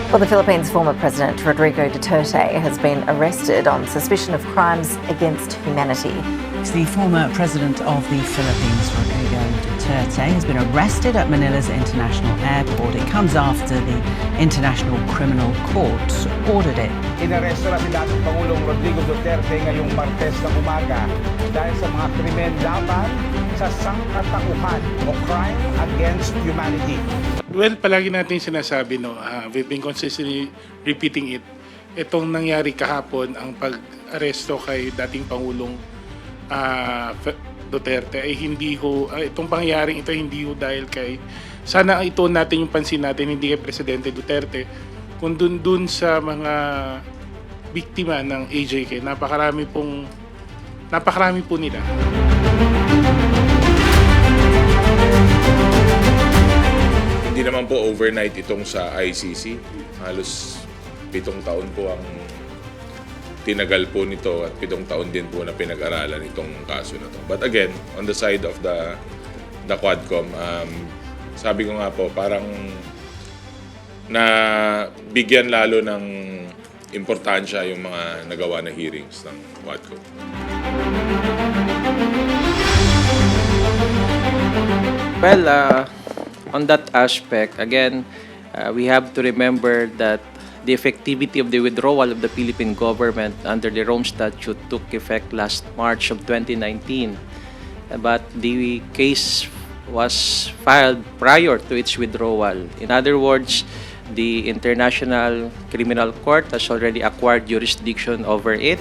Well, the Philippines' former president, Rodrigo Duterte, has been arrested on suspicion of crimes against humanity. The former president of the Philippines, Rodrigo Duterte, has been arrested at Manila's International Airport. It comes after the International Criminal Court ordered it. Inaresto na si dating Pangulong Rodrigo Duterte ngayong Martes ng umaga dahil sa mga krimen laban sa sangkatauhan o crime against humanity. Well, palagi natin sinasabi, we've been consistently repeating it. Itong nangyari kahapon, ang pag-aresto kay dating Pangulong Duterte ay itong pangyayaring ito hindi ho dahil sana ito natin yung pansin natin, hindi kay Presidente Duterte, kung dun sa mga biktima ng AJK, napakarami po nila. Hindi naman po overnight itong sa ICC. Halos 7 taon po ang tinagal po nito at 7 taon din po na pinag-aralan itong kaso na to. But again, on the side of the Quadcom, sabi ko nga po, parang na bigyan lalo ng importansya yung mga nagawa na hearings ng Quadcom. Well, on that aspect, again, we have to remember that the effectivity of the withdrawal of the Philippine government under the Rome Statute took effect last March of 2019. But the case was filed prior to its withdrawal. In other words, the International Criminal Court has already acquired jurisdiction over it.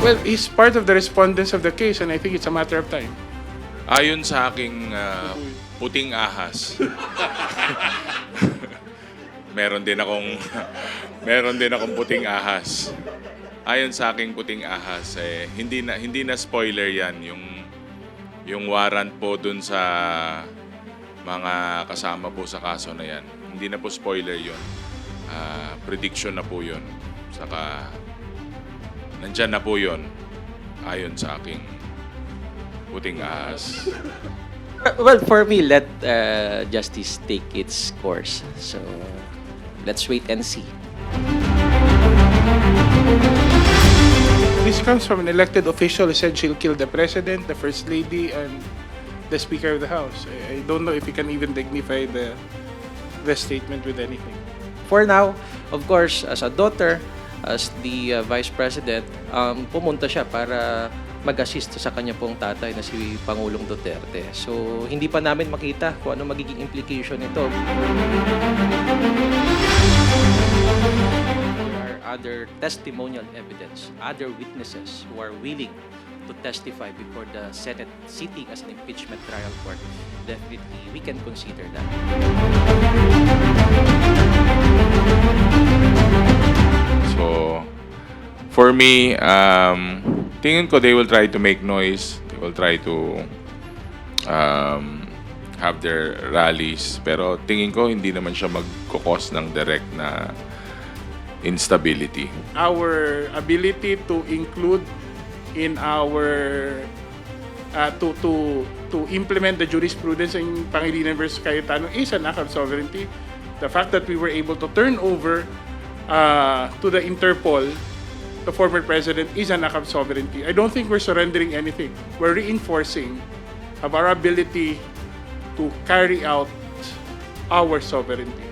Well, he's part of the respondents of the case and I think it's a matter of time. Ayon sa aking puting ahas. meron din akong puting ahas. Ayon sa aking puting ahas, hindi na spoiler 'yan yung warrant po dun sa mga kasama po sa kaso na 'yan. Hindi na po spoiler 'yon. Prediction na po 'yon. Saka nandyan na po 'yon ayon sa aking puting ahas. Well, for me, let justice take its course. So, let's wait and see. This comes from an elected official who said she'll kill the president, the first lady, and the speaker of the house. I don't know if you can even dignify the statement with anything. For now, of course, as a daughter, as the vice president, pumunta siya para mag-assist sa kanya pong tatay na si Pangulong Duterte. So, hindi pa namin makita kung ano magiging implication nito. There are other testimonial evidence, other witnesses who are willing to testify before the Senate sitting as an impeachment trial court. Definitely, we can consider that. So, for me, tingin ko they will try to make noise. They will try to have their rallies. Pero tingin ko hindi naman siya magkukos ng direct na instability. Our ability to include in our to implement the jurisprudence in Pangilinan versus Cayetano is an act of sovereignty. The fact that we were able to turn over to the Interpol the former president is an act of sovereignty. I don't think we're surrendering anything. We're reinforcing of our ability to carry out our sovereignty.